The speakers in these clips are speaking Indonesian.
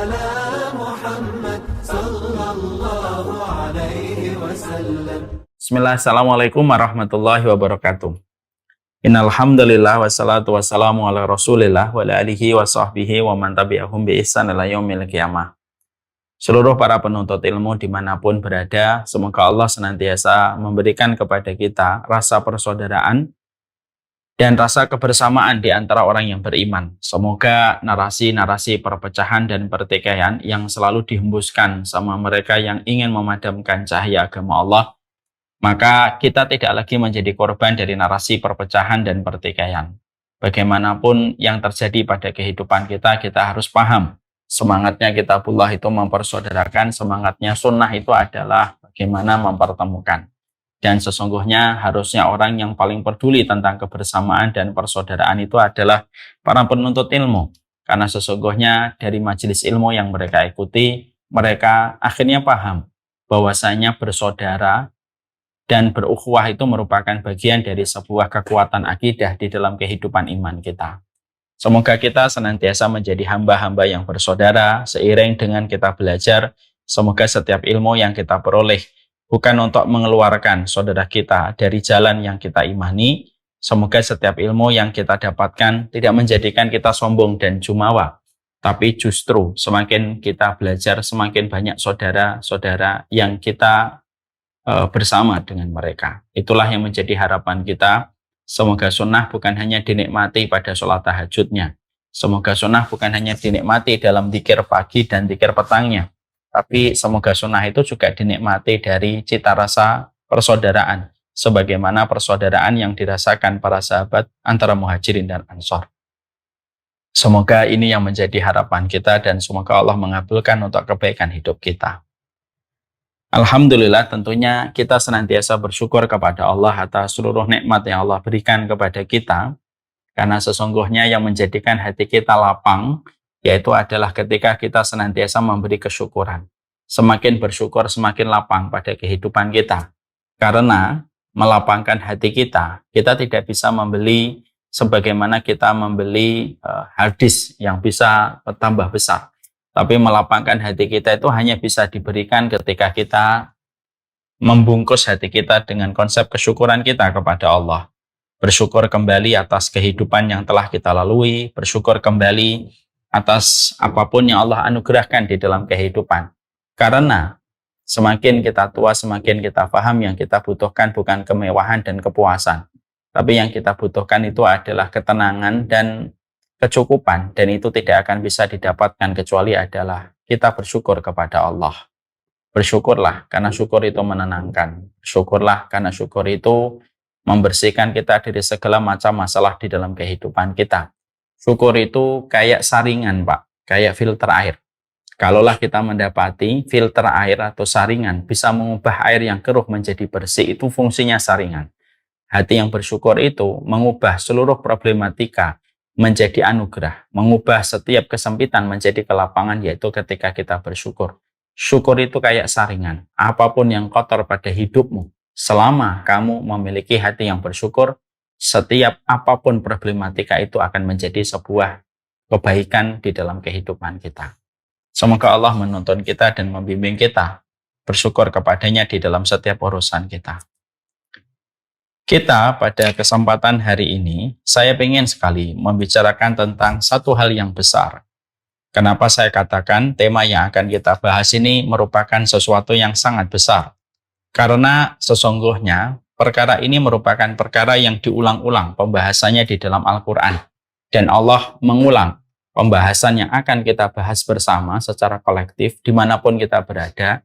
على محمد صلى الله عليه وسلم. Bismillah, assalamualaikum warahmatullahi wabarakatuh. Innalhamdulillah wassalatu wassalamu ala rasulillah wa ala alihi wa sahbihi wa man tabi'ahum bi ihsan ila yaumil qiyamah. Seluruh para penuntut ilmu dimanapun berada, semoga Allah senantiasa memberikan kepada kita rasa persaudaraan dan rasa kebersamaan di antara orang yang beriman. Semoga narasi-narasi perpecahan dan pertikaian yang selalu dihembuskan sama mereka yang ingin memadamkan cahaya agama Allah, maka kita tidak lagi menjadi korban dari narasi perpecahan dan pertikaian. Bagaimanapun yang terjadi pada kehidupan kita, kita harus paham. Semangatnya kitabullah itu mempersaudarakan, semangatnya sunnah itu adalah bagaimana mempertemukan. Dan sesungguhnya harusnya orang yang paling peduli tentang kebersamaan dan persaudaraan itu adalah para penuntut ilmu. Karena sesungguhnya dari majelis ilmu yang mereka ikuti, mereka akhirnya paham bahwasanya bersaudara dan berukhuwah itu merupakan bagian dari sebuah kekuatan akidah di dalam kehidupan iman kita. Semoga kita senantiasa menjadi hamba-hamba yang bersaudara seiring dengan kita belajar. Semoga setiap ilmu yang kita peroleh bukan untuk mengeluarkan saudara kita dari jalan yang kita imani. Semoga setiap ilmu yang kita dapatkan tidak menjadikan kita sombong dan jumawa, tapi justru semakin kita belajar, semakin banyak saudara-saudara yang kita bersama dengan mereka. Itulah yang menjadi harapan kita. Semoga sunnah bukan hanya dinikmati pada sholat tahajudnya. Semoga sunnah bukan hanya dinikmati dalam dzikir pagi dan dzikir petangnya. Tapi semoga sunnah itu juga dinikmati dari cita rasa persaudaraan. Sebagaimana persaudaraan yang dirasakan para sahabat antara muhajirin dan ansor. Semoga ini yang menjadi harapan kita dan semoga Allah mengabulkan untuk kebaikan hidup kita. Alhamdulillah, tentunya kita senantiasa bersyukur kepada Allah atas seluruh nikmat yang Allah berikan kepada kita. Karena sesungguhnya yang menjadikan hati kita lapang, yaitu adalah ketika kita senantiasa memberi kesyukuran. Semakin bersyukur, semakin lapang pada kehidupan kita. Karena melapangkan hati kita, kita tidak bisa membeli sebagaimana kita membeli harddisk yang bisa bertambah besar. Tapi melapangkan hati kita itu hanya bisa diberikan ketika kita membungkus hati kita dengan konsep kesyukuran kita kepada Allah. Bersyukur kembali atas kehidupan yang telah kita lalui, bersyukur kembali atas apapun yang Allah anugerahkan di dalam kehidupan. Karena semakin kita tua, semakin kita paham yang kita butuhkan bukan kemewahan dan kepuasan. Tapi yang kita butuhkan itu adalah ketenangan dan kecukupan, dan itu tidak akan bisa didapatkan kecuali adalah kita bersyukur kepada Allah. Bersyukurlah karena syukur itu menenangkan. Syukurlah karena syukur itu membersihkan kita dari segala macam masalah di dalam kehidupan kita. Syukur itu kayak saringan, Pak, kayak filter air. Kalaulah kita mendapati filter air atau saringan bisa mengubah air yang keruh menjadi bersih, itu fungsinya saringan. Hati yang bersyukur itu mengubah seluruh problematika menjadi anugerah, mengubah setiap kesempitan menjadi kelapangan, yaitu ketika kita bersyukur. Syukur itu kayak saringan. Apapun yang kotor pada hidupmu, selama kamu memiliki hati yang bersyukur, setiap apapun problematika itu akan menjadi sebuah kebaikan di dalam kehidupan kita. Semoga Allah menuntun kita dan membimbing kita bersyukur kepadanya di dalam setiap urusan kita. Kita pada kesempatan hari ini, saya ingin sekali membicarakan tentang satu hal yang besar. Kenapa saya katakan tema yang akan kita bahas ini merupakan sesuatu yang sangat besar? Karena sesungguhnya perkara ini merupakan perkara yang diulang-ulang pembahasannya di dalam Al-Quran. Dan Allah mengulang pembahasan yang akan kita bahas bersama secara kolektif dimanapun kita berada.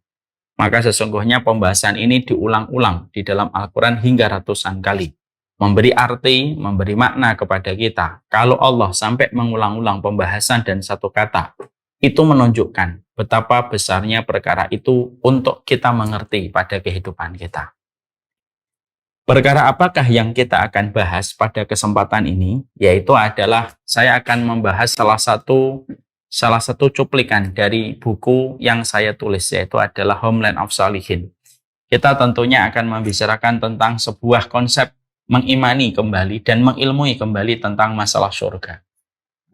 Maka sesungguhnya pembahasan ini diulang-ulang di dalam Al-Quran hingga ratusan kali. Memberi arti, memberi makna kepada kita. Kalau Allah sampai mengulang-ulang pembahasan dan satu kata, itu menunjukkan betapa besarnya perkara itu untuk kita mengerti pada kehidupan kita. Perkara apakah yang kita akan bahas pada kesempatan ini? Yaitu adalah saya akan membahas salah satu cuplikan dari buku yang saya tulis, yaitu adalah Homeland of Salihin. Kita tentunya akan membicarakan tentang sebuah konsep mengimani kembali dan mengilmui kembali tentang masalah surga.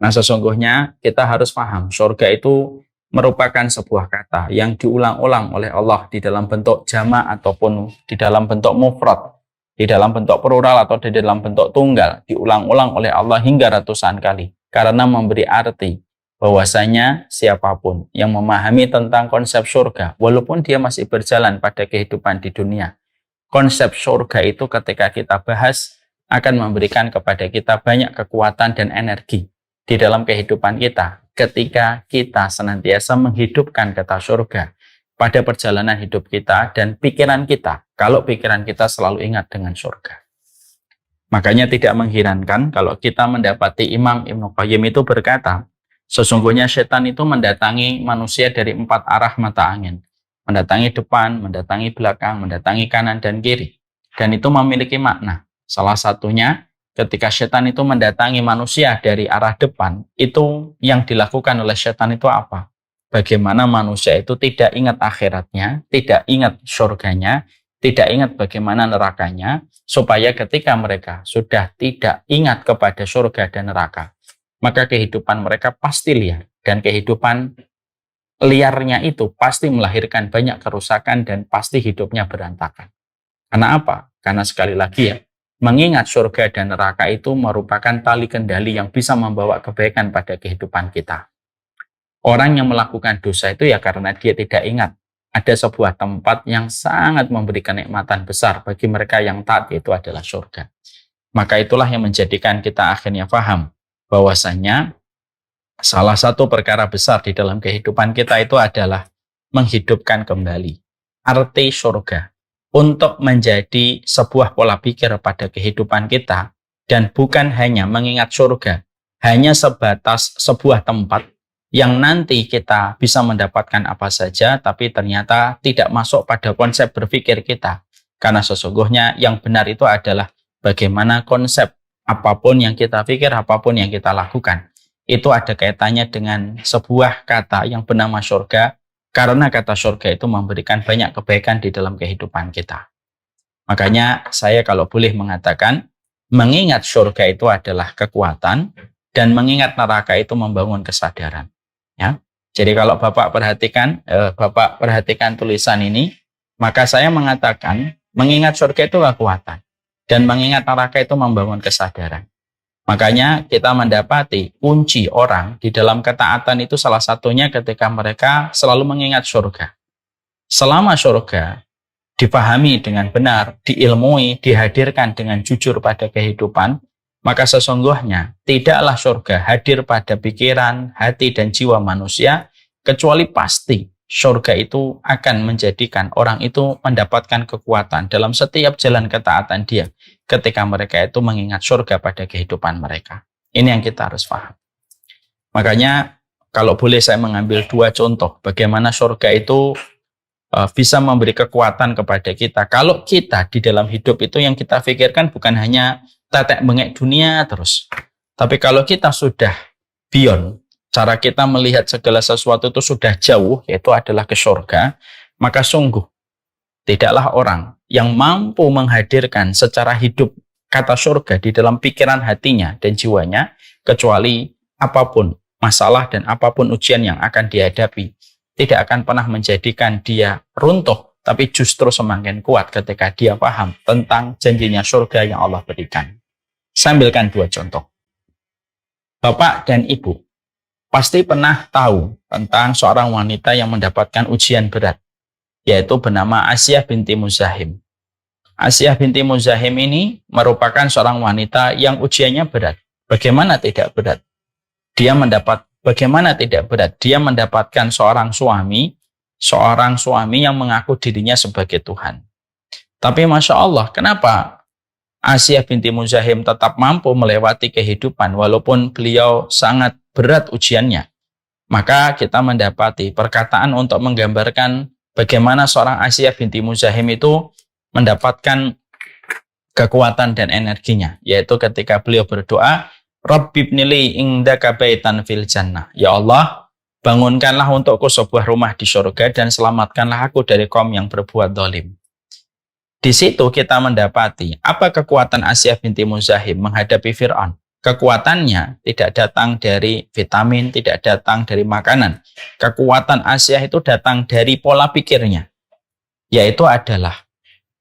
Nah, sesungguhnya kita harus paham, surga itu merupakan sebuah kata yang diulang-ulang oleh Allah di dalam bentuk jama' ataupun di dalam bentuk mufrad, di dalam bentuk plural atau di dalam bentuk tunggal, diulang-ulang oleh Allah hingga ratusan kali, karena memberi arti bahwasanya siapapun yang memahami tentang konsep surga, walaupun dia masih berjalan pada kehidupan di dunia, konsep surga itu ketika kita bahas akan memberikan kepada kita banyak kekuatan dan energi di dalam kehidupan kita ketika kita senantiasa menghidupkan kata surga pada perjalanan hidup kita dan pikiran kita, kalau pikiran kita selalu ingat dengan surga. Makanya tidak mengherankan kalau kita mendapati Imam Ibnu Qayyim itu berkata, sesungguhnya setan itu mendatangi manusia dari 4 arah mata angin. Mendatangi depan, mendatangi belakang, mendatangi kanan dan kiri. Dan itu memiliki makna. Salah satunya, ketika setan itu mendatangi manusia dari arah depan, itu yang dilakukan oleh setan itu apa? Bagaimana manusia itu tidak ingat akhiratnya, tidak ingat surganya, tidak ingat bagaimana nerakanya, supaya ketika mereka sudah tidak ingat kepada surga dan neraka, maka kehidupan mereka pasti liar. Dan kehidupan liarnya itu pasti melahirkan banyak kerusakan dan pasti hidupnya berantakan. Karena apa? Karena sekali lagi ya, mengingat surga dan neraka itu merupakan tali kendali yang bisa membawa kebaikan pada kehidupan kita. Orang yang melakukan dosa itu ya karena dia tidak ingat ada sebuah tempat yang sangat memberi kenikmatan besar bagi mereka yang taat, yaitu adalah surga. Maka itulah yang menjadikan kita akhirnya paham bahwasanya salah satu perkara besar di dalam kehidupan kita itu adalah menghidupkan kembali arti surga untuk menjadi sebuah pola pikir pada kehidupan kita, dan bukan hanya mengingat surga hanya sebatas sebuah tempat yang nanti kita bisa mendapatkan apa saja, tapi ternyata tidak masuk pada konsep berpikir kita. Karena sesungguhnya yang benar itu adalah bagaimana konsep apapun yang kita pikir, apapun yang kita lakukan, itu ada kaitannya dengan sebuah kata yang bernama surga, karena kata surga itu memberikan banyak kebaikan di dalam kehidupan kita. Makanya saya kalau boleh mengatakan, mengingat surga itu adalah kekuatan, dan mengingat neraka itu membangun kesadaran. Ya. Jadi kalau Bapak perhatikan tulisan ini, maka saya mengatakan mengingat surga itu kekuatan, dan mengingat neraka itu membangun kesadaran. Makanya kita mendapati kunci orang di dalam ketaatan itu salah satunya ketika mereka selalu mengingat surga. Selama surga dipahami dengan benar, diilmui, dihadirkan dengan jujur pada kehidupan, maka sesungguhnya tidaklah surga hadir pada pikiran, hati, dan jiwa manusia, kecuali pasti surga itu akan menjadikan orang itu mendapatkan kekuatan dalam setiap jalan ketaatan dia ketika mereka itu mengingat surga pada kehidupan mereka. Ini yang kita harus paham. Makanya kalau boleh saya mengambil 2 contoh bagaimana surga itu bisa memberi kekuatan kepada kita. Kalau kita di dalam hidup itu yang kita pikirkan bukan hanya tetek bengek dunia terus, tapi kalau kita sudah beyond, cara kita melihat segala sesuatu itu sudah jauh, yaitu adalah ke surga, maka sungguh tidaklah orang yang mampu menghadirkan secara hidup kata surga di dalam pikiran hatinya dan jiwanya, kecuali apapun masalah dan apapun ujian yang akan dihadapi, tidak akan pernah menjadikan dia runtuh, tapi justru semakin kuat ketika dia paham tentang janjinya surga yang Allah berikan. Saya ambilkan 2 contoh. Bapak dan Ibu pasti pernah tahu tentang seorang wanita yang mendapatkan ujian berat, yaitu bernama Asiyah binti Muzahim. Asiyah binti Muzahim ini merupakan seorang wanita yang ujiannya berat. Bagaimana tidak berat? Bagaimana tidak berat? Dia mendapatkan seorang suami yang mengaku dirinya sebagai Tuhan. Tapi Masya Allah, kenapa Asiyah binti Muzahim tetap mampu melewati kehidupan walaupun beliau sangat berat ujiannya? Maka kita mendapati perkataan untuk menggambarkan bagaimana seorang Asiyah binti Muzahim itu mendapatkan kekuatan dan energinya, yaitu ketika beliau berdoa, Rabbibnili indaka baitan fil jannah. Ya Allah, bangunkanlah untukku sebuah rumah di surga dan selamatkanlah aku dari kaum yang berbuat zalim. Di situ kita mendapati apa kekuatan Asiyah binti Muzahim menghadapi Fir'aun. Kekuatannya tidak datang dari vitamin, tidak datang dari makanan. Kekuatan Asiyah itu datang dari pola pikirnya, yaitu adalah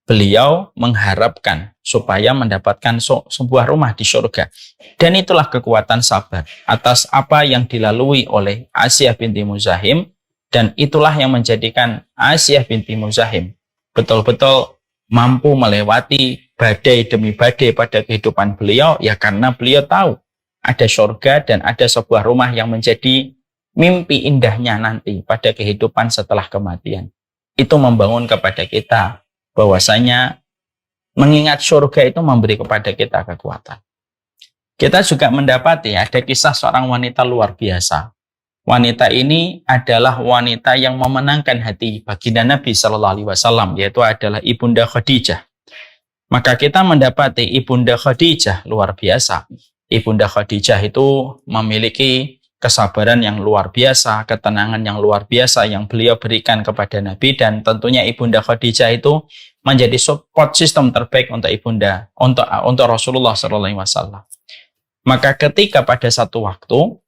beliau mengharapkan supaya mendapatkan sebuah rumah di surga. Dan itulah kekuatan sabar atas apa yang dilalui oleh Asiyah binti Muzahim, dan itulah yang menjadikan Asiyah binti Muzahim betul-betul mampu melewati badai demi badai pada kehidupan beliau, ya karena beliau tahu ada surga dan ada sebuah rumah yang menjadi mimpi indahnya nanti pada kehidupan setelah kematian. Itu membangun kepada kita bahwasanya mengingat surga itu memberi kepada kita kekuatan. Kita juga mendapati ada kisah seorang wanita luar biasa. Wanita ini adalah wanita yang memenangkan hati baginda Nabi Shallallahu Alaihi Wasallam, yaitu adalah Ibunda Khadijah. Maka kita mendapati Ibunda Khadijah luar biasa. Ibunda Khadijah itu memiliki kesabaran yang luar biasa, ketenangan yang luar biasa yang beliau berikan kepada Nabi, dan tentunya Ibunda Khadijah itu menjadi support system terbaik untuk untuk Rasulullah Shallallahu Alaihi Wasallam. Maka ketika pada satu waktu,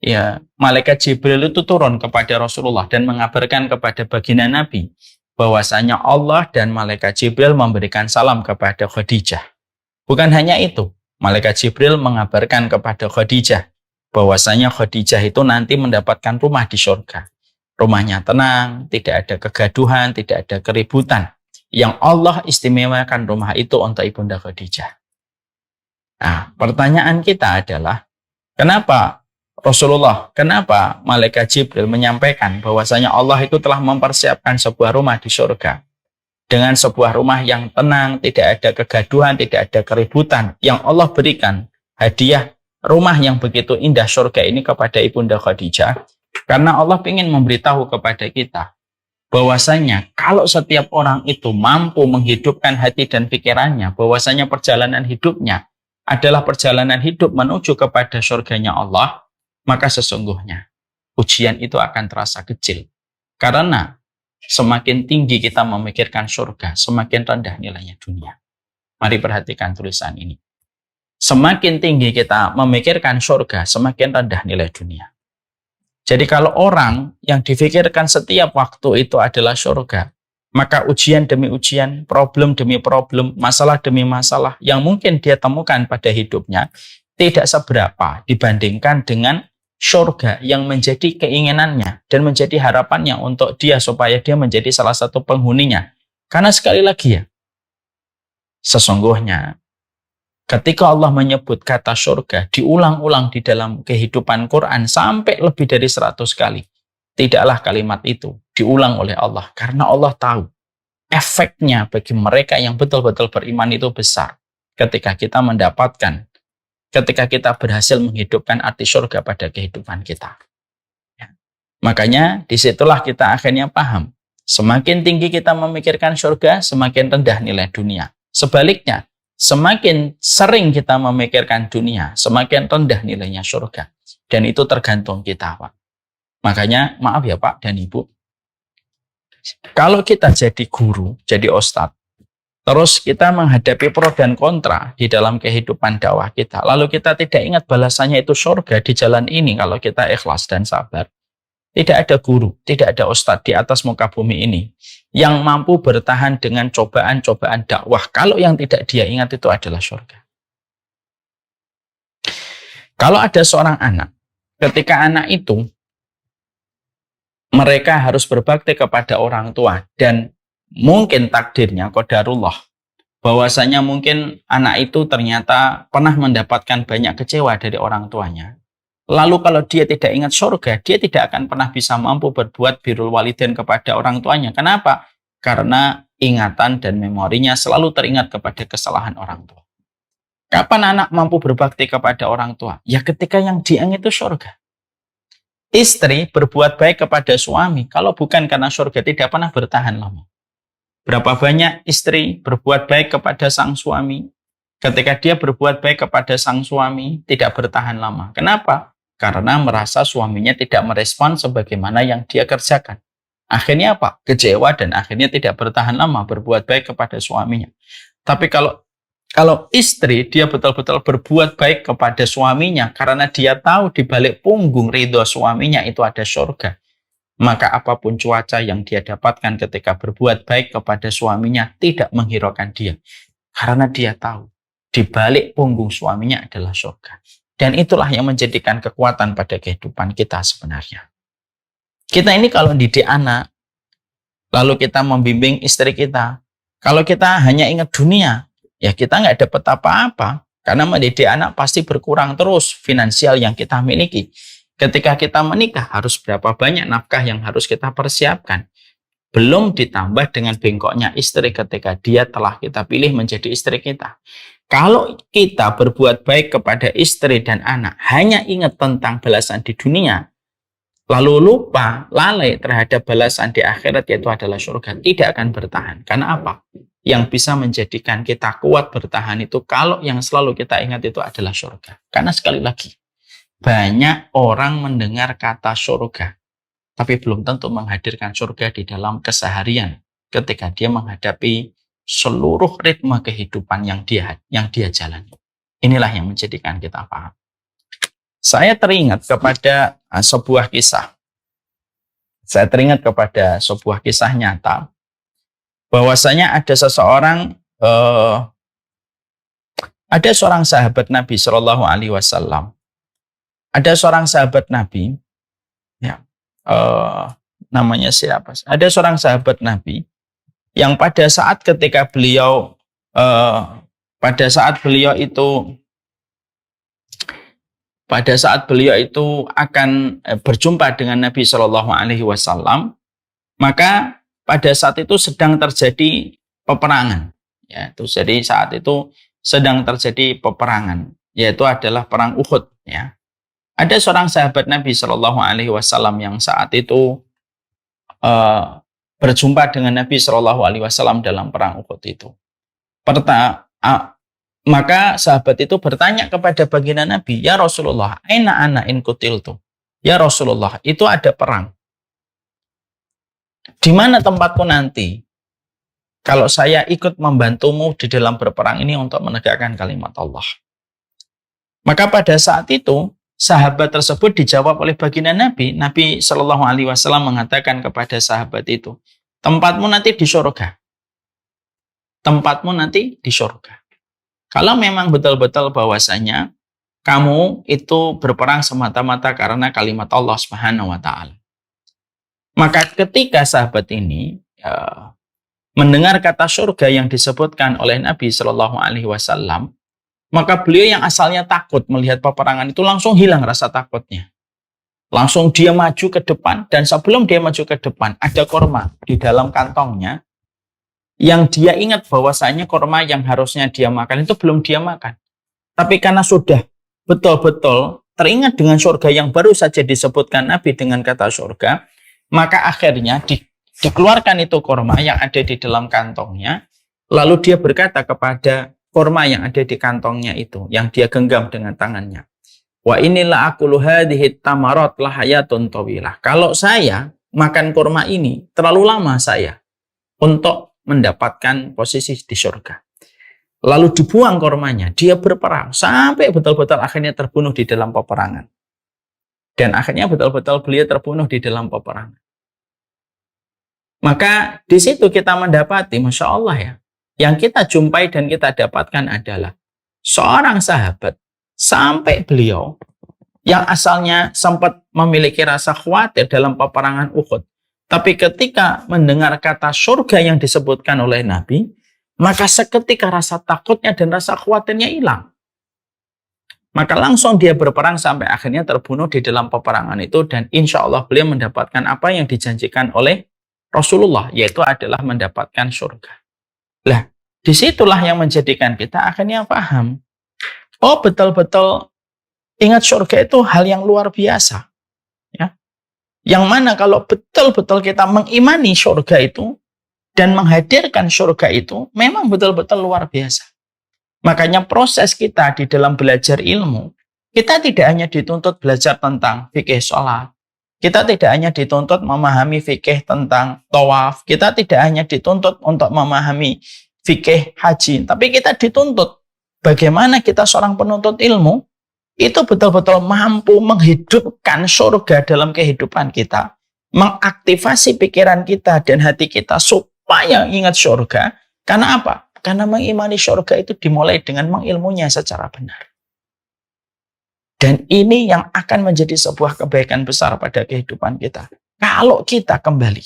ya, malaikat Jibril itu turun kepada Rasulullah dan mengabarkan kepada baginda Nabi bahwasanya Allah dan malaikat Jibril memberikan salam kepada Khadijah. Bukan hanya itu, malaikat Jibril mengabarkan kepada Khadijah bahwasanya Khadijah itu nanti mendapatkan rumah di surga. Rumahnya tenang, tidak ada kegaduhan, tidak ada keributan. Yang Allah istimewakan rumah itu untuk Ibunda Khadijah. Nah, pertanyaan kita adalah, kenapa malaikat Jibril menyampaikan bahwasanya Allah itu telah mempersiapkan sebuah rumah di surga dengan sebuah rumah yang tenang, tidak ada kegaduhan, tidak ada keributan, yang Allah berikan hadiah rumah yang begitu indah surga ini kepada Ibunda Khadijah, karena Allah ingin memberitahu kepada kita bahwasanya kalau setiap orang itu mampu menghidupkan hati dan pikirannya, bahwasanya perjalanan hidupnya adalah perjalanan hidup menuju kepada surganya Allah, maka sesungguhnya ujian itu akan terasa kecil. Karena semakin tinggi kita memikirkan surga, semakin rendah nilainya dunia. Mari perhatikan tulisan ini. Semakin tinggi kita memikirkan surga, semakin rendah nilai dunia. Jadi kalau orang yang difikirkan setiap waktu itu adalah surga, maka ujian demi ujian, problem demi problem, masalah demi masalah yang mungkin dia temukan pada hidupnya tidak seberapa dibandingkan dengan surga yang menjadi keinginannya dan menjadi harapannya untuk dia supaya dia menjadi salah satu penghuninya. Karena sekali lagi ya, sesungguhnya ketika Allah menyebut kata surga diulang-ulang di dalam kehidupan Quran sampai lebih dari 100 kali, tidaklah kalimat itu diulang oleh Allah, karena Allah tahu efeknya bagi mereka yang betul-betul beriman itu besar ketika kita berhasil menghidupkan arti surga pada kehidupan kita. Ya. Makanya disitulah kita akhirnya paham, semakin tinggi kita memikirkan surga, semakin rendah nilai dunia. Sebaliknya, semakin sering kita memikirkan dunia, semakin rendah nilainya surga. Dan itu tergantung kita, Pak. Makanya, maaf ya Pak dan Ibu, kalau kita jadi guru, jadi ustadz, terus kita menghadapi pro dan kontra di dalam kehidupan dakwah kita, lalu kita tidak ingat balasannya itu surga di jalan ini kalau kita ikhlas dan sabar, tidak ada guru, tidak ada ustadz di atas muka bumi ini yang mampu bertahan dengan cobaan-cobaan dakwah kalau yang tidak dia ingat itu adalah surga. Kalau ada seorang anak, ketika anak itu mereka harus berbakti kepada orang tua dan mungkin takdirnya qadarullah bahwasanya mungkin anak itu ternyata pernah mendapatkan banyak kecewa dari orang tuanya. Lalu kalau dia tidak ingat surga, dia tidak akan pernah bisa mampu berbuat birrul walidain kepada orang tuanya. Kenapa? Karena ingatan dan memorinya selalu teringat kepada kesalahan orang tua. Kapan anak mampu berbakti kepada orang tua? Ya ketika yang diingat itu surga. Istri berbuat baik kepada suami, kalau bukan karena surga tidak pernah bertahan lama. Berapa banyak istri berbuat baik kepada sang suami, ketika dia berbuat baik kepada sang suami tidak bertahan lama. Kenapa? Karena merasa suaminya tidak merespon sebagaimana yang dia kerjakan. Akhirnya apa? Kecewa dan akhirnya tidak bertahan lama berbuat baik kepada suaminya. Tapi kalau Kalau istri, dia betul-betul berbuat baik kepada suaminya karena dia tahu di balik punggung ridho suaminya itu ada surga. Maka apapun cuaca yang dia dapatkan ketika berbuat baik kepada suaminya tidak menghiraukan dia. Karena dia tahu di balik punggung suaminya adalah surga. Dan itulah yang menjadikan kekuatan pada kehidupan kita sebenarnya. Kita ini kalau didik anak, lalu kita membimbing istri kita, kalau kita hanya ingat dunia, ya kita nggak dapat apa-apa. Karena mendidik anak pasti berkurang terus finansial yang kita miliki. Ketika kita menikah, harus berapa banyak nafkah yang harus kita persiapkan. Belum ditambah dengan bengkoknya istri ketika dia telah kita pilih menjadi istri kita. Kalau kita berbuat baik kepada istri dan anak, hanya ingat tentang balasan di dunia, lalu lupa, lalai terhadap balasan di akhirat yaitu adalah surga, tidak akan bertahan. Karena apa? Yang bisa menjadikan kita kuat bertahan itu kalau yang selalu kita ingat itu adalah surga. Karena sekali lagi, banyak orang mendengar kata surga, tapi belum tentu menghadirkan surga di dalam keseharian ketika dia menghadapi seluruh ritme kehidupan yang dia jalani. Inilah yang menjadikan kita paham. Saya teringat kepada sebuah kisah. Saya teringat kepada sebuah kisah nyata bahwasanya ada seorang sahabat Nabi Shallallahu Alaihi Wasallam. Ada seorang sahabat Nabi, ya, namanya siapa? Ada seorang sahabat Nabi yang pada saat ketika beliau akan berjumpa dengan Nabi Shallallahu Alaihi Wasallam, maka pada saat itu sedang terjadi peperangan. Ya, itu jadi saat itu sedang terjadi peperangan, yaitu adalah perang Uhud. Ya, ada seorang sahabat Nabi Shallallahu Alaihi Wasallam yang saat itu berjumpa dengan Nabi Shallallahu Alaihi Wasallam dalam perang Uhud itu. Maka sahabat itu bertanya kepada baginda Nabi, ya Rasulullah, aina ana in kutiltu? Ya Rasulullah, itu ada perang. Di mana tempatku nanti? Kalau saya ikut membantumu di dalam berperang ini untuk menegakkan kalimat Allah. Maka pada saat itu, sahabat tersebut dijawab oleh baginda Nabi. Nabi Shallallahu Alaihi Wasallam mengatakan kepada sahabat itu, tempatmu nanti di surga. Tempatmu nanti di surga. Kalau memang betul-betul bahwasanya kamu itu berperang semata-mata karena kalimat Allah Subhanahu wa Ta'ala. Maka ketika sahabat ini mendengar kata surga yang disebutkan oleh Nabi Shallallahu Alaihi Wasallam, maka beliau yang asalnya takut melihat peperangan itu langsung hilang rasa takutnya. Langsung dia maju ke depan, dan sebelum dia maju ke depan ada korma di dalam kantongnya yang dia ingat bahwasanya korma yang harusnya dia makan itu belum dia makan. Tapi karena sudah betul-betul teringat dengan surga yang baru saja disebutkan Nabi dengan kata surga, maka akhirnya dikeluarkan itu korma yang ada di dalam kantongnya, lalu dia berkata kepada korma yang ada di kantongnya itu, yang dia genggam dengan tangannya, wa inilah akulu hadhihi tamarat lahayatun tawilah. Kalau saya makan korma ini, terlalu lama saya untuk mendapatkan posisi di surga. Lalu dibuang kormanya, dia berperang sampai betul-betul akhirnya terbunuh di dalam peperangan. Dan akhirnya betul-betul beliau terbunuh di dalam peperangan. Maka di situ kita mendapati, Masya Allah ya, yang kita jumpai dan kita dapatkan adalah seorang sahabat sampai beliau yang asalnya sempat memiliki rasa khawatir dalam peperangan Uhud. Tapi ketika mendengar kata surga yang disebutkan oleh Nabi, maka seketika rasa takutnya dan rasa khawatirnya hilang. Maka langsung dia berperang sampai akhirnya terbunuh di dalam peperangan itu, dan insya Allah beliau mendapatkan apa yang dijanjikan oleh Rasulullah, yaitu adalah mendapatkan surga. Lah, disitulah yang menjadikan kita akhirnya paham. Oh, betul-betul ingat surga itu hal yang luar biasa. Ya. Yang mana kalau betul-betul kita mengimani surga itu dan menghadirkan surga itu, memang betul-betul luar biasa. Makanya proses kita di dalam belajar ilmu, kita tidak hanya dituntut belajar tentang fikih sholat, kita tidak hanya dituntut memahami fikih tentang tawaf, kita tidak hanya dituntut untuk memahami fikih haji, tapi kita dituntut bagaimana kita seorang penuntut ilmu itu betul-betul mampu menghidupkan surga dalam kehidupan kita, mengaktifasi pikiran kita dan hati kita supaya ingat surga. Karena apa? Karena mengimani surga itu dimulai dengan mengilmunya secara benar. Dan ini yang akan menjadi sebuah kebaikan besar pada kehidupan kita. Kalau kita kembali,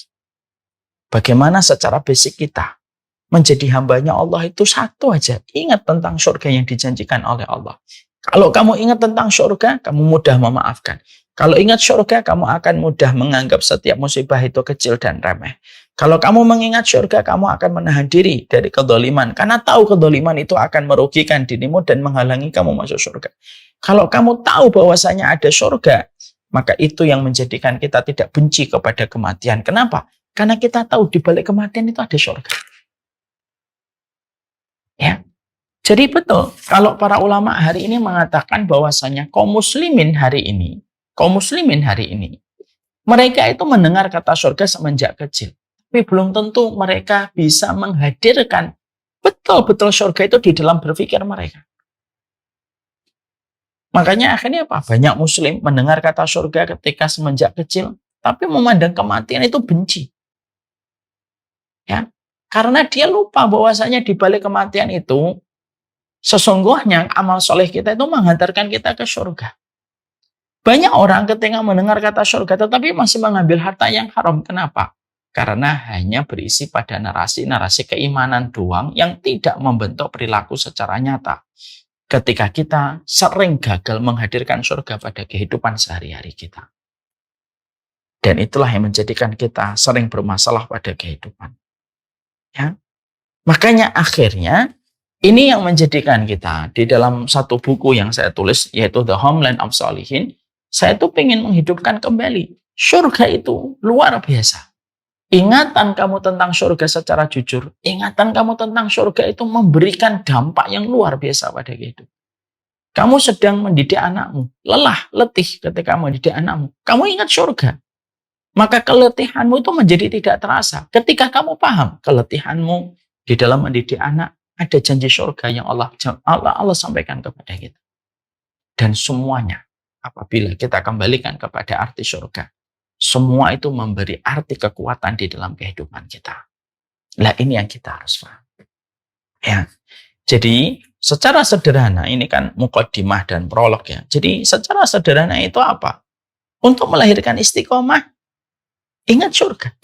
bagaimana secara basic kita menjadi hambanya Allah itu satu aja. Ingat tentang surga yang dijanjikan oleh Allah. Kalau kamu ingat tentang surga, kamu mudah memaafkan. Kalau ingat surga, kamu akan mudah menganggap setiap musibah itu kecil dan remeh. Kalau kamu mengingat surga, kamu akan menahan diri dari kedoliman. Karena tahu kedoliman itu akan merugikan dirimu dan menghalangi kamu masuk surga. Kalau kamu tahu bahwasanya ada surga, maka itu yang menjadikan kita tidak benci kepada kematian. Kenapa? Karena kita tahu di balik kematian itu ada surga. Ya. Jadi betul, kalau para ulama hari ini mengatakan bahwasanya kaum muslimin hari ini, mereka itu mendengar kata surga semenjak kecil. Tapi belum tentu mereka bisa menghadirkan betul-betul surga itu di dalam berpikir mereka. Makanya akhirnya apa? Banyak muslim mendengar kata surga ketika semenjak kecil, tapi memandang kematian itu benci. Ya, karena dia lupa bahwasanya di balik kematian itu, sesungguhnya amal soleh kita itu menghantarkan kita ke surga. Banyak orang ketika mendengar kata surga tetapi masih mengambil harta yang haram. Kenapa? Karena hanya berisi pada narasi-narasi keimanan doang yang tidak membentuk perilaku secara nyata. Ketika kita sering gagal menghadirkan surga pada kehidupan sehari-hari kita. Dan itulah yang menjadikan kita sering bermasalah pada kehidupan. Ya. Makanya akhirnya ini yang menjadikan kita di dalam satu buku yang saya tulis, yaitu The Homeland of Sholihin, saya tuh pengen menghidupkan kembali. Surga itu luar biasa. Ingatan kamu tentang surga secara jujur, ingatan kamu tentang surga itu memberikan dampak yang luar biasa pada kehidupan. Kamu sedang mendidik anakmu, lelah, letih ketika mendidik anakmu. Kamu ingat surga. Maka keletihanmu itu menjadi tidak terasa. Ketika kamu paham keletihanmu di dalam mendidik anak, ada janji surga yang Allah sampaikan kepada kita. Dan semuanya, apabila kita kembalikan kepada arti surga, semua itu memberi arti kekuatan di dalam kehidupan kita. Nah, ini yang kita harus paham. Ya. Jadi, secara sederhana, ini kan muqaddimah dan prolog ya. Jadi, secara sederhana itu apa? Untuk melahirkan istiqomah, ingat surga.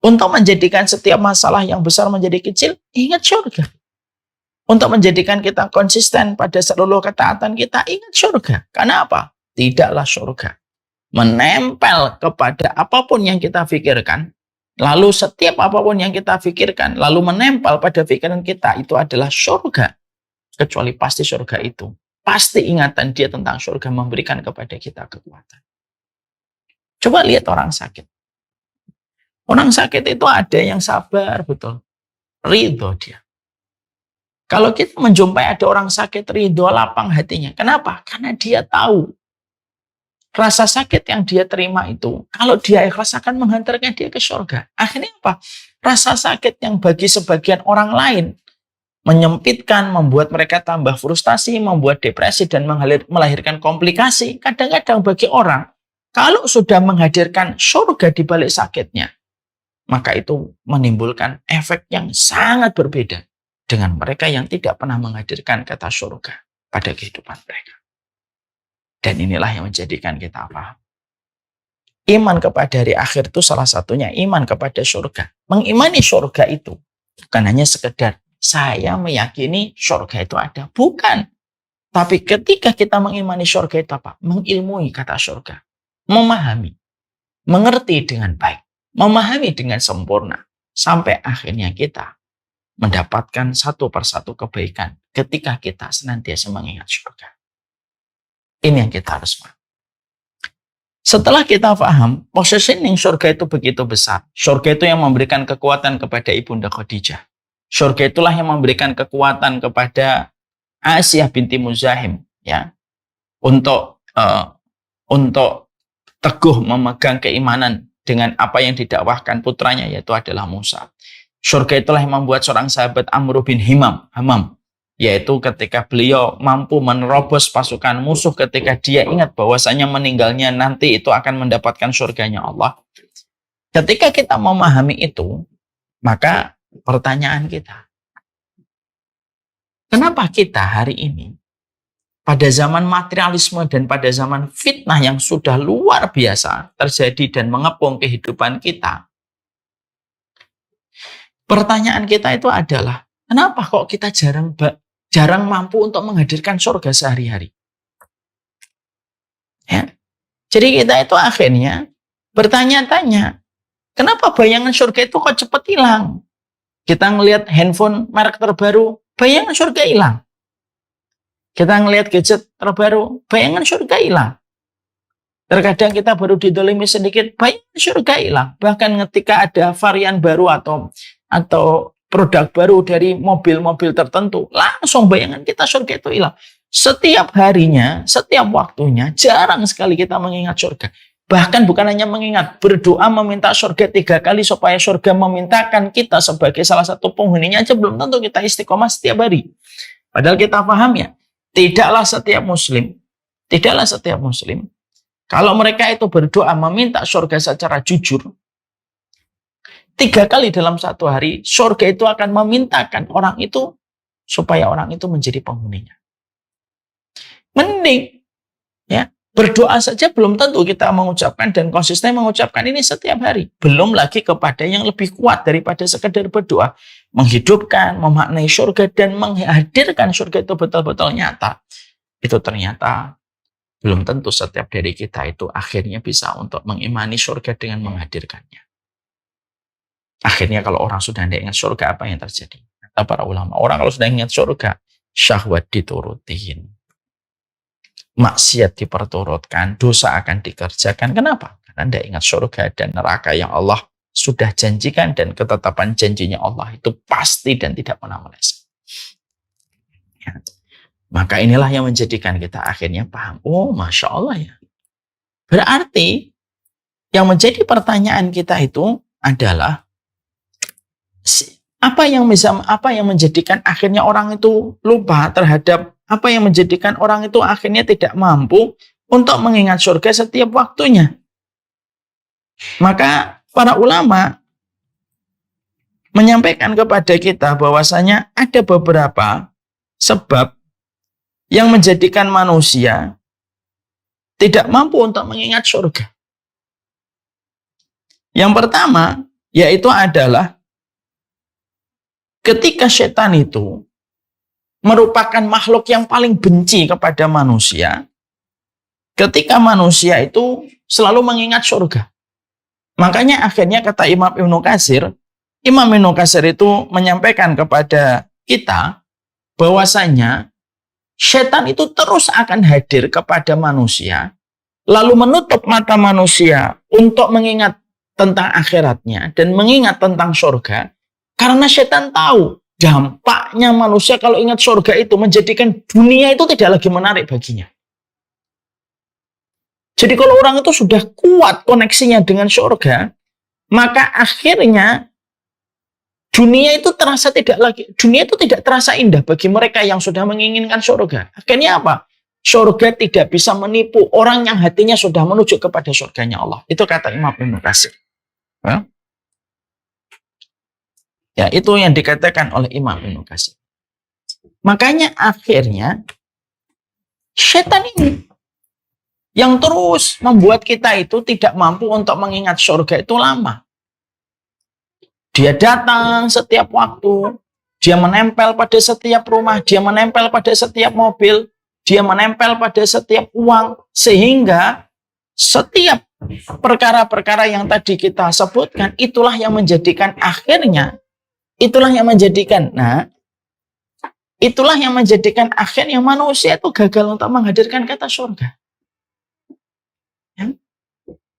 Untuk menjadikan setiap masalah yang besar menjadi kecil, ingat surga. Untuk menjadikan kita konsisten pada seluruh ketaatan kita, ingat surga. Karena apa? Tidaklah surga menempel kepada apapun yang kita pikirkan, lalu setiap apapun yang kita pikirkan, lalu menempel pada pikiran kita, itu adalah surga. Kecuali pasti surga itu, pasti ingatan dia tentang surga memberikan kepada kita kekuatan. Coba lihat orang sakit. Orang sakit itu ada yang sabar, betul. Ridho dia. Kalau kita menjumpai ada orang sakit, ridho, lapang hatinya. Kenapa? Karena dia tahu rasa sakit yang dia terima itu, kalau dia ikhlas akan menghantarkan dia ke surga. Akhirnya apa? Rasa sakit yang bagi sebagian orang lain menyempitkan, membuat mereka tambah frustasi, membuat depresi, dan melahirkan komplikasi. Kadang-kadang bagi orang, kalau sudah menghadirkan surga di balik sakitnya, maka itu menimbulkan efek yang sangat berbeda dengan mereka yang tidak pernah menghadirkan kata surga pada kehidupan mereka. Dan inilah yang menjadikan kita paham. Iman kepada hari akhir itu salah satunya iman kepada surga. Mengimani surga itu bukan hanya sekedar saya meyakini surga itu ada. Bukan. Tapi ketika kita mengimani surga itu apa? Mengilmui kata surga. Memahami. Mengerti dengan baik. Memahami dengan sempurna. Sampai akhirnya kita mendapatkan satu persatu kebaikan ketika kita senantiasa mengingat surga. Ini yang kita harus paham. Setelah kita paham, positioning surga itu begitu besar. Surga itu yang memberikan kekuatan kepada Ibunda Khadijah. Surga itulah yang memberikan kekuatan kepada Asiyah binti Muzahim, ya, untuk teguh memegang keimanan dengan apa yang didakwahkan putranya, yaitu adalah Musa. Surga itulah yang membuat seorang sahabat Amr bin Hamam yaitu ketika beliau mampu menerobos pasukan musuh ketika dia ingat bahwasanya meninggalnya nanti itu akan mendapatkan surganya Allah. Ketika kita memahami itu, maka pertanyaan kita, kenapa kita hari ini pada zaman materialisme dan pada zaman fitnah yang sudah luar biasa terjadi dan mengepung kehidupan kita, pertanyaan kita itu adalah, kenapa kok kita jarang mampu untuk menghadirkan surga sehari-hari? Ya. Jadi kita itu akhirnya bertanya-tanya, kenapa bayangan surga itu kok cepat hilang? Kita ngelihat handphone merek terbaru, bayangan surga hilang. Kita ngelihat gadget terbaru, bayangan surga hilang. Terkadang kita baru didolimi sedikit, bayangan surga hilang. Bahkan ketika ada varian baru atau produk baru dari mobil-mobil tertentu, langsung bayangan kita surga itu hilang. Setiap harinya, setiap waktunya, jarang sekali kita mengingat surga. Bahkan bukan hanya mengingat, berdoa meminta surga 3 kali supaya surga memintakan kita sebagai salah satu penghuninya aja belum tentu kita istiqomah setiap hari. Padahal kita paham ya, tidaklah setiap muslim, kalau mereka itu berdoa meminta surga secara jujur, 3 kali dalam satu hari, surga itu akan memintakan orang itu supaya orang itu menjadi penghuninya. Mending ya, berdoa saja belum tentu kita mengucapkan dan konsisten mengucapkan ini setiap hari. Belum lagi kepada yang lebih kuat daripada sekedar berdoa, menghidupkan, memaknai surga dan menghadirkan surga itu betul-betul nyata. Itu ternyata belum tentu setiap dari kita itu akhirnya bisa untuk mengimani surga dengan menghadirkannya. Akhirnya kalau orang sudah tidak ingat surga, apa yang terjadi? Kata para ulama, orang kalau sudah ingat surga, syahwat diturutin, maksiat diperturutkan, dosa akan dikerjakan. Kenapa? Karena tidak ingat surga dan neraka yang Allah sudah janjikan, dan ketetapan janjinya Allah itu pasti dan tidak pernah meleset. Ya. Maka inilah yang menjadikan kita akhirnya paham, oh Masya Allah ya. Berarti yang menjadi pertanyaan kita itu adalah, apa yang menjadikan akhirnya orang itu lupa terhadap, apa yang menjadikan orang itu akhirnya tidak mampu untuk mengingat surga setiap waktunya. Maka para ulama menyampaikan kepada kita bahwasanya ada beberapa sebab yang menjadikan manusia tidak mampu untuk mengingat surga. Yang pertama yaitu adalah ketika setan itu merupakan makhluk yang paling benci kepada manusia, ketika manusia itu selalu mengingat surga. Makanya akhirnya kata Imam Ibnu Katsir itu menyampaikan kepada kita bahwasanya setan itu terus akan hadir kepada manusia, lalu menutup mata manusia untuk mengingat tentang akhiratnya dan mengingat tentang surga, karena setan tahu dampaknya manusia kalau ingat surga itu menjadikan dunia itu tidak lagi menarik baginya. Jadi kalau orang itu sudah kuat koneksinya dengan surga, maka akhirnya dunia itu tidak terasa indah bagi mereka yang sudah menginginkan surga. Akhirnya apa? Surga tidak bisa menipu orang yang hatinya sudah menuju kepada surganya Allah. Itu kata Imam Ibnu Katsir. Ya, itu yang dikatakan oleh Imam Ibnu Katsir. Makanya akhirnya setan ini yang terus membuat kita itu tidak mampu untuk mengingat surga itu lama. Dia datang setiap waktu, dia menempel pada setiap rumah, dia menempel pada setiap mobil, dia menempel pada setiap uang, sehingga setiap perkara-perkara yang tadi kita sebutkan, itulah yang menjadikan akhirnya, itulah yang menjadikan akhirnya manusia itu gagal untuk menghadirkan kata surga. Ya?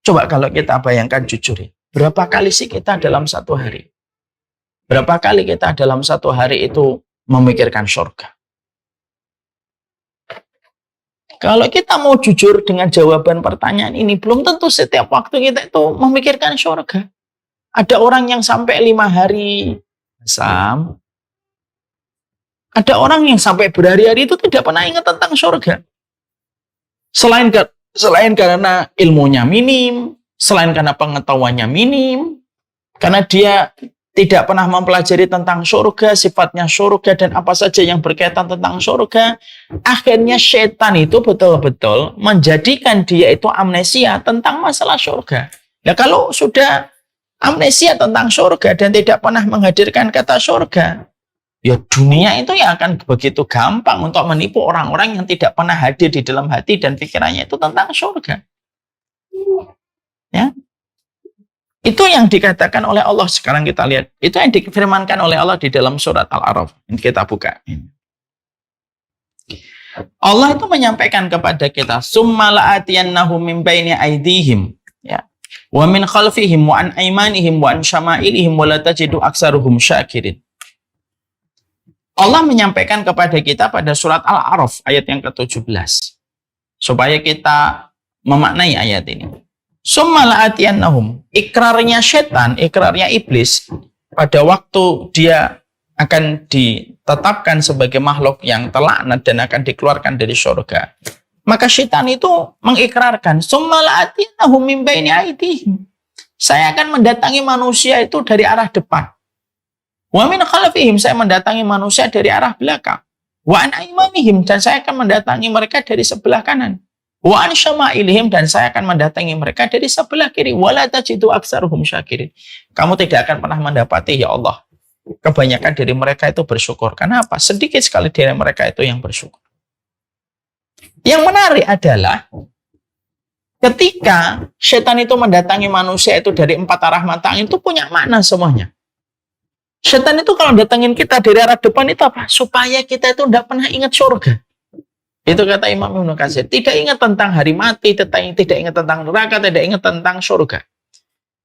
Coba kalau kita bayangkan jujur, berapa kali sih kita dalam satu hari? Berapa kali kita dalam satu hari itu memikirkan surga? Kalau kita mau jujur dengan jawaban pertanyaan ini, belum tentu setiap waktu kita itu memikirkan surga. Ada orang yang sampai 5 hari Sam, Ada orang yang sampai berhari-hari itu tidak pernah ingat tentang surga. Selain karena ilmunya minim, selain karena pengetahuannya minim, karena dia tidak pernah mempelajari tentang surga, sifatnya surga, dan apa saja yang berkaitan tentang surga, akhirnya setan itu betul-betul menjadikan dia itu amnesia tentang masalah surga. Ya kalau sudah amnesia tentang surga dan tidak pernah menghadirkan kata surga, ya dunia itu ya akan begitu gampang untuk menipu orang-orang yang tidak pernah hadir di dalam hati dan pikirannya itu tentang surga. Ya. Itu yang dikatakan oleh Allah. Sekarang kita lihat. Itu yang difirmankan oleh Allah di dalam surat Al-A'raf. Ini kita buka. Allah itu menyampaikan kepada kita, "Summa la'atiyannahum min baini aydihim." Ya. Wa min khalfihim wa an aymanihim wa an syama'ilihim wa la tajidu aksaruhum syakirin. Allah menyampaikan kepada kita pada surat Al-A'raf ayat yang ke-17. Supaya kita memaknai ayat ini. Summa la'atiyannahum. Ikrarnya setan, ikrarnya iblis, pada waktu dia akan ditetapkan sebagai makhluk yang terlaknat dan akan dikeluarkan dari surga. Maka setan itu mengikrarkan, Summa la'atiyannahum min baini aydihim. Saya akan mendatangi manusia itu dari arah depan. Wa min khalfihim, saya mendatangi manusia dari arah belakang. Wa an aymanihim, dan saya akan mendatangi mereka dari sebelah kanan. Wa an syama'ilihim, dan saya akan mendatangi mereka dari sebelah kiri. Wa la tajidu aksaruhum syakirin. Kamu tidak akan pernah mendapati, ya Allah, kebanyakan dari mereka itu bersyukur. Kenapa? Sedikit sekali dari mereka itu yang bersyukur. Yang menarik adalah ketika setan itu mendatangi manusia itu dari 4 arah mata angin, itu punya makna semuanya. Setan itu kalau datangin kita dari arah depan itu apa? Supaya kita itu tidak pernah ingat surga. Itu kata Imam Ibnu Katsir. Tidak ingat tentang hari mati, tidak ingat tentang neraka, tidak ingat tentang surga.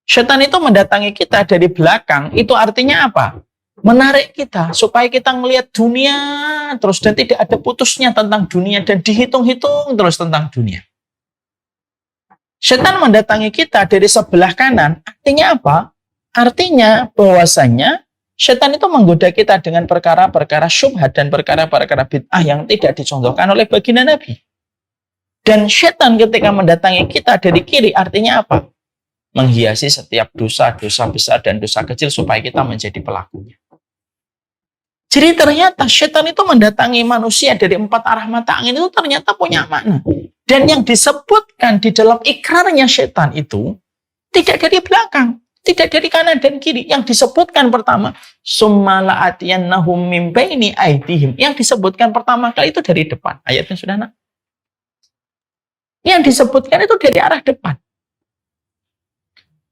Setan itu mendatangi kita dari belakang, itu artinya apa? Menarik kita, supaya kita melihat dunia terus dan tidak ada putusnya tentang dunia dan dihitung-hitung terus tentang dunia. Setan mendatangi kita dari sebelah kanan, artinya apa? Artinya bahwasanya setan itu menggoda kita dengan perkara-perkara syubhat dan perkara-perkara bid'ah yang tidak dicontohkan oleh baginda Nabi. Dan setan ketika mendatangi kita dari kiri artinya apa? Menghiasi setiap dosa besar dan dosa kecil supaya kita menjadi pelakunya. Jadi ternyata setan itu mendatangi manusia dari 4 arah mata angin itu ternyata punya makna. Dan yang disebutkan di dalam ikrarnya setan itu tidak dari belakang, tidak dari kanan dan kiri. Yang disebutkan pertama, summa la'atiyannahum min baini aydihim. Yang disebutkan pertama kali itu dari depan. Ayatnya sudah nak. Yang disebutkan itu dari arah depan.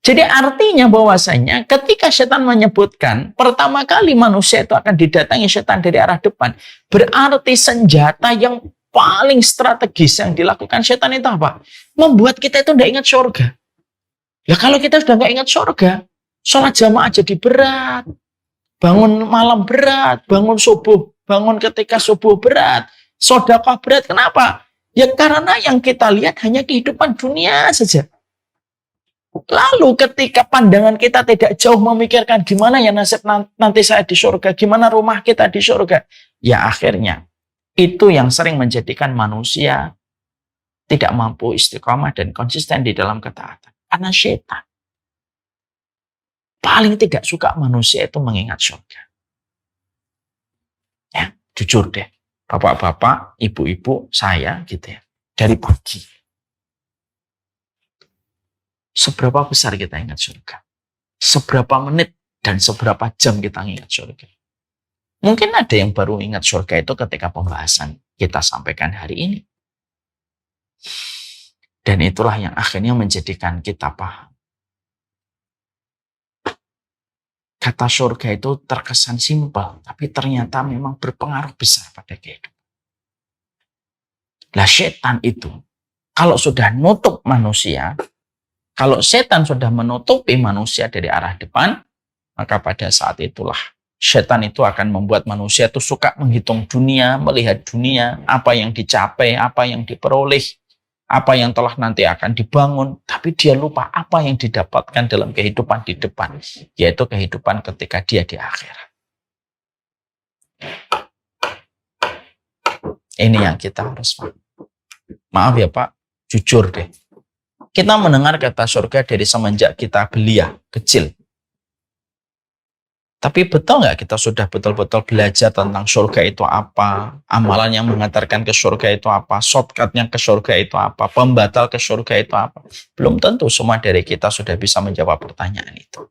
Jadi artinya bahwasanya ketika setan menyebutkan pertama kali manusia itu akan didatangi setan dari arah depan, berarti senjata yang paling strategis yang dilakukan setan itu apa? Membuat kita itu tidak ingat surga. Ya kalau kita sudah nggak ingat surga, sholat jamaah jadi berat, bangun malam berat, bangun ketika subuh berat, sedekah berat. Kenapa? Ya karena yang kita lihat hanya kehidupan dunia saja. Lalu ketika pandangan kita tidak jauh memikirkan gimana ya nasib nanti saya di surga, gimana rumah kita di surga, ya akhirnya itu yang sering menjadikan manusia tidak mampu istiqomah dan konsisten di dalam ketaatan. Karena setan paling tidak suka manusia itu mengingat surga. Ya, jujur deh, bapak-bapak, ibu-ibu, saya gitu ya, dari pagi. Seberapa besar kita ingat surga? Seberapa menit dan seberapa jam kita ingat surga? Mungkin ada yang baru ingat surga itu ketika pembahasan kita sampaikan hari ini. Dan itulah yang akhirnya menjadikan kita paham. Kata surga itu terkesan simpel, tapi ternyata memang berpengaruh besar pada kehidupan. Lah setan itu, kalau sudah nutup manusia, kalau setan sudah menutupi manusia dari arah depan, maka pada saat itulah setan itu akan membuat manusia itu suka menghitung dunia, melihat dunia, apa yang dicapai, apa yang diperoleh, apa yang telah nanti akan dibangun. Tapi dia lupa apa yang didapatkan dalam kehidupan di depan, yaitu kehidupan ketika dia di akhirat. Ini yang kita harus paham. Maaf ya Pak, jujur deh. Kita mendengar kata surga dari semenjak kita belia, kecil. Tapi betul nggak kita sudah betul-betul belajar tentang surga itu apa, amalan yang mengantarkan ke surga itu apa, shortcutnya ke surga itu apa, pembatal ke surga itu apa? Belum tentu semua dari kita sudah bisa menjawab pertanyaan itu.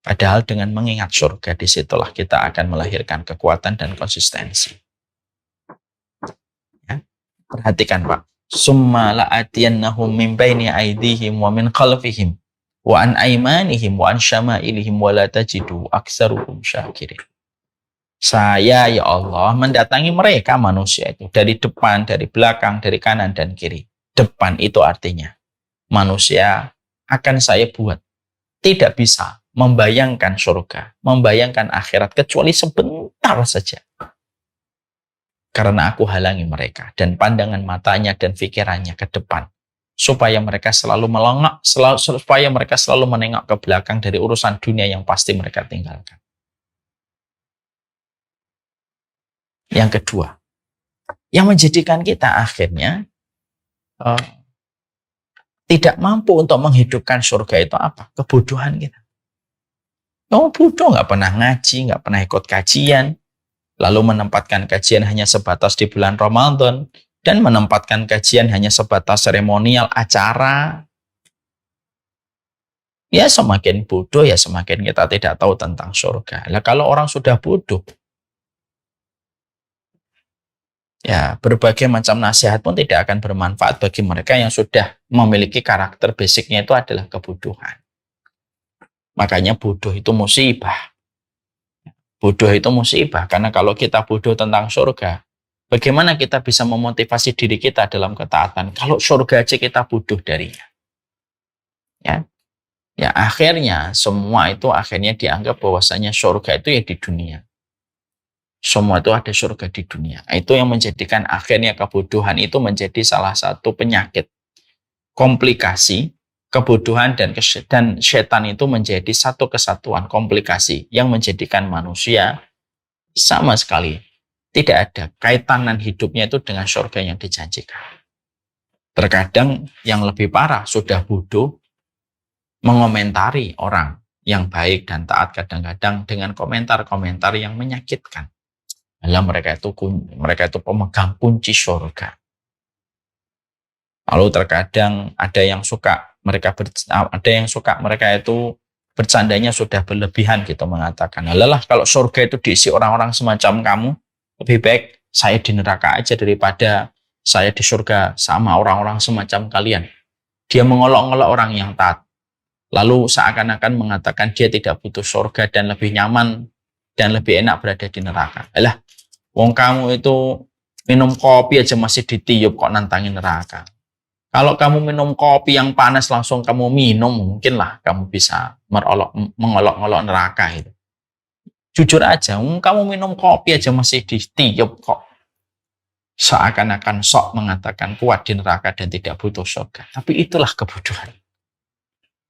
Padahal dengan mengingat surga, disitulah kita akan melahirkan kekuatan dan konsistensi. Ya. Perhatikan Pak. Summa la'atiyannahum min baini aydihim wa min khalfihim wa an aimanihim wa an syama'ilihim wa la tajidu aktsaruhum syakirin. Saya ya Allah mendatangi mereka manusia itu dari depan, dari belakang, dari kanan dan kiri. Depan itu artinya manusia akan saya buat tidak bisa membayangkan surga, membayangkan akhirat kecuali sebentar saja. Karena aku halangi mereka dan pandangan matanya dan pikirannya ke depan. Supaya mereka selalu melongok, supaya mereka selalu menengok ke belakang dari urusan dunia yang pasti mereka tinggalkan. Yang kedua, yang menjadikan kita akhirnya tidak mampu untuk menghidupkan surga itu apa? Kebodohan kita. Oh bodoh, nggak pernah ngaji, nggak pernah ikut kajian, lalu menempatkan kajian hanya sebatas di bulan Ramadan, dan menempatkan kajian hanya sebatas seremonial acara. Ya semakin bodoh ya semakin kita tidak tahu tentang surga. Nah, kalau orang sudah bodoh, ya berbagai macam nasihat pun tidak akan bermanfaat bagi mereka yang sudah memiliki karakter basicnya itu adalah kebodohan. Makanya bodoh itu musibah. Bodoh itu musibah, karena kalau kita bodoh tentang surga, bagaimana kita bisa memotivasi diri kita dalam ketaatan kalau surga aja kita bodoh darinya? Ya akhirnya semua itu akhirnya dianggap bahwasanya surga itu ya di dunia. Semua itu ada surga di dunia. Itu yang menjadikan akhirnya kebodohan itu menjadi salah satu penyakit, komplikasi. Kebodohan dan setan itu menjadi satu kesatuan komplikasi yang menjadikan manusia sama sekali tidak ada kaitan hidupnya itu dengan surga yang dijanjikan. Terkadang yang lebih parah sudah bodoh mengomentari orang yang baik dan taat kadang-kadang dengan komentar-komentar yang menyakitkan. Dalam mereka itu pemegang kunci surga. Lalu terkadang ada yang suka mereka itu bercandanya sudah berlebihan gitu mengatakan, "Alah kalau surga itu diisi orang-orang semacam kamu, lebih baik saya di neraka aja daripada saya di surga sama orang-orang semacam kalian." Dia mengolok-olok orang yang taat. Lalu seakan-akan mengatakan dia tidak butuh surga dan lebih nyaman dan lebih enak berada di neraka. Alah, wong kamu itu minum kopi aja masih ditiup kok nantangin neraka. Kalau kamu minum kopi yang panas langsung kamu minum, mungkinlah kamu bisa mengolok-olok neraka itu. Jujur aja, kamu minum kopi aja masih ditiup kok. Seakan-akan sok mengatakan kuat di neraka dan tidak butuh surga. Tapi itulah kebodohan.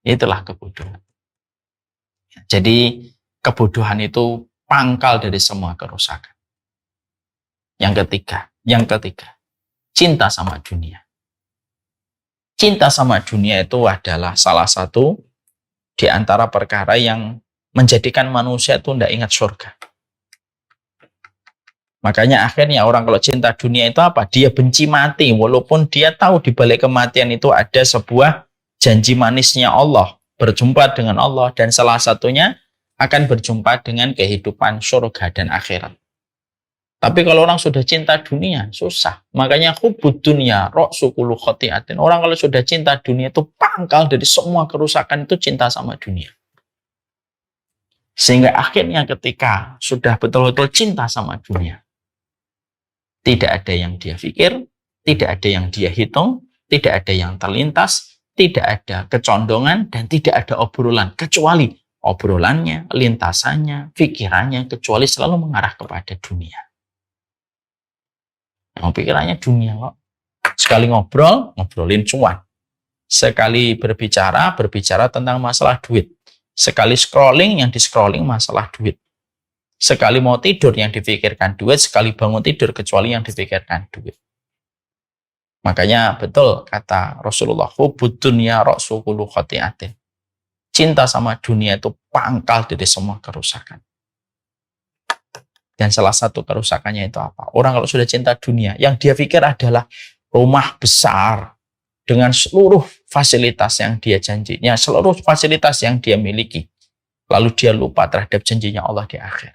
Itulah kebodohan. Jadi kebodohan itu pangkal dari semua kerusakan. Yang ketiga, cinta sama dunia. Cinta sama dunia itu adalah salah satu di antara perkara yang menjadikan manusia itu tidak ingat surga. Makanya akhirnya orang kalau cinta dunia itu apa? Dia benci mati, walaupun dia tahu di balik kematian itu ada sebuah janji manisnya Allah, berjumpa dengan Allah, dan salah satunya akan berjumpa dengan kehidupan surga dan akhirat. Tapi kalau orang sudah cinta dunia, susah. Makanya hubbud dunya ra'su kulli khati'atin. Orang kalau sudah cinta dunia itu pangkal dari semua kerusakan itu cinta sama dunia. Sehingga akhirnya ketika sudah betul-betul cinta sama dunia, tidak ada yang dia pikir, tidak ada yang dia hitung, tidak ada yang terlintas, tidak ada kecondongan, dan tidak ada obrolan. Kecuali obrolannya, lintasannya, pikirannya, kecuali selalu mengarah kepada dunia. Pikirannya dunia kok. Sekali ngobrolin cuan. Sekali berbicara tentang masalah duit. Sekali scrolling, yang di scrolling masalah duit. Sekali mau tidur yang difikirkan duit, sekali bangun tidur kecuali yang difikirkan duit. Makanya betul kata Rasulullah, hubbud dunya ra'su kulli khati'atin. Cinta sama dunia itu pangkal dari semua kerusakan. Dan salah satu kerusakannya itu apa? Orang kalau sudah cinta dunia, yang dia pikir adalah rumah besar dengan seluruh fasilitas yang dia janjinya, seluruh fasilitas yang dia miliki. Lalu dia lupa terhadap janjinya Allah di akhir.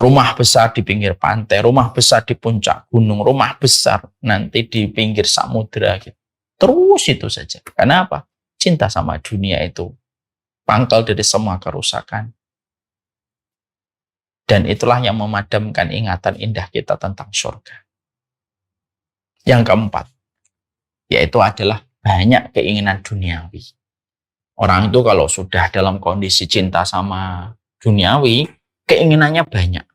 Rumah besar di pinggir pantai, rumah besar di puncak gunung, rumah besar nanti di pinggir samudera. Gitu. Terus itu saja. Karena apa? Cinta sama dunia itu pangkal dari semua kerusakan. Dan itulah yang memadamkan ingatan indah kita tentang surga. Yang keempat, yaitu adalah banyak keinginan duniawi. Orang itu kalau sudah dalam kondisi cinta sama duniawi, keinginannya banyak.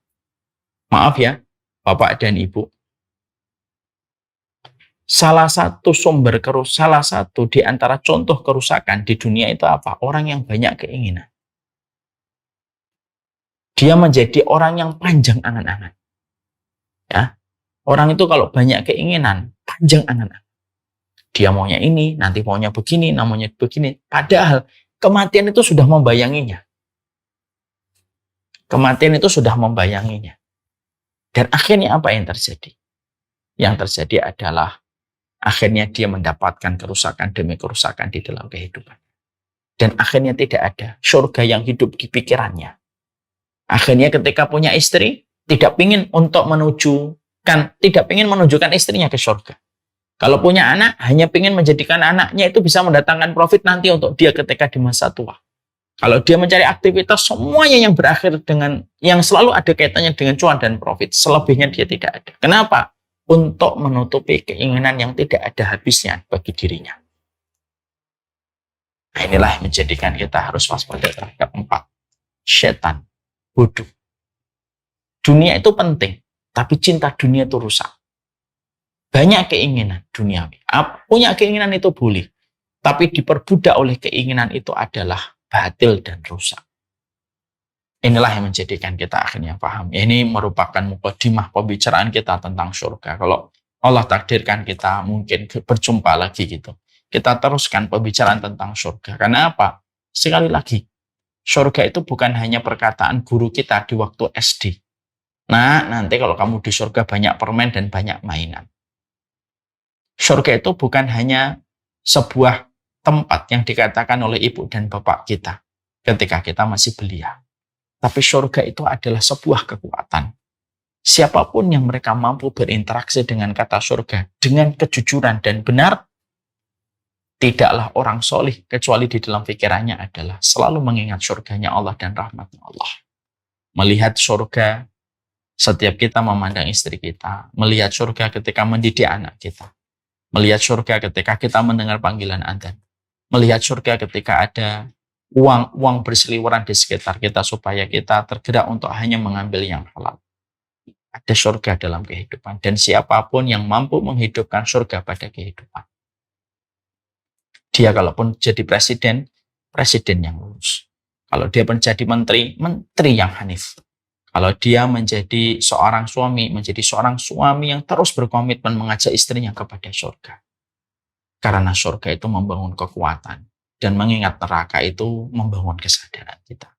Maaf ya, Bapak dan Ibu. Salah satu di antara contoh kerusakan di dunia itu apa? Orang yang banyak keinginan. Dia menjadi orang yang panjang angan-angan. Ya. Orang itu kalau banyak keinginan, panjang angan-angan. Dia maunya ini, nanti maunya begini, namanya begini. Padahal kematian itu sudah membayanginya. Kematian itu sudah membayanginya. Dan akhirnya apa yang terjadi? Yang terjadi adalah akhirnya dia mendapatkan kerusakan demi kerusakan di dalam kehidupan. Dan akhirnya tidak ada surga yang hidup di pikirannya. Akhirnya ketika punya istri, tidak ingin menunjukkan istrinya ke surga. Kalau punya anak, hanya ingin menjadikan anaknya itu bisa mendatangkan profit nanti untuk dia ketika di masa tua. Kalau dia mencari aktivitas, semuanya yang berakhir dengan, yang selalu ada kaitannya dengan cuan dan profit. Selebihnya dia tidak ada. Kenapa? Untuk menutupi keinginan yang tidak ada habisnya bagi dirinya. Nah, inilah yang menjadikan kita harus waspada terhadap 4. Setan, bodoh. Dunia itu penting, tapi cinta dunia itu rusak. Banyak keinginan duniawi. Punya keinginan itu boleh, tapi diperbudak oleh keinginan itu adalah batil dan rusak. Inilah yang menjadikan kita akhirnya paham. Ini merupakan mukadimah pembicaraan kita tentang surga. Kalau Allah takdirkan kita mungkin berjumpa lagi gitu, kita teruskan pembicaraan tentang surga. Karena apa? Sekali lagi, surga itu bukan hanya perkataan guru kita di waktu SD. Nah, nanti kalau kamu di surga banyak permen dan banyak mainan. Surga itu bukan hanya sebuah tempat yang dikatakan oleh ibu dan bapak kita ketika kita masih belia. Tapi surga itu adalah sebuah kekuatan. Siapapun yang mereka mampu berinteraksi dengan kata surga dengan kejujuran dan benar, tidaklah orang solih kecuali di dalam pikirannya adalah selalu mengingat surganya Allah dan rahmatnya Allah. Melihat surga setiap kita memandang istri kita, melihat surga ketika mendidik anak kita, melihat surga ketika kita mendengar panggilan adzan, melihat surga ketika ada uang berseliweran di sekitar kita supaya kita tergerak untuk hanya mengambil yang halal. Ada surga dalam kehidupan, dan siapapun yang mampu menghidupkan surga pada kehidupan, dia kalaupun jadi presiden yang lurus. Kalau dia menjadi menteri yang hanif. Kalau dia menjadi seorang suami yang terus berkomitmen mengajak istrinya kepada surga. Karena surga itu membangun kekuatan, dan mengingat neraka itu membangun kesadaran kita.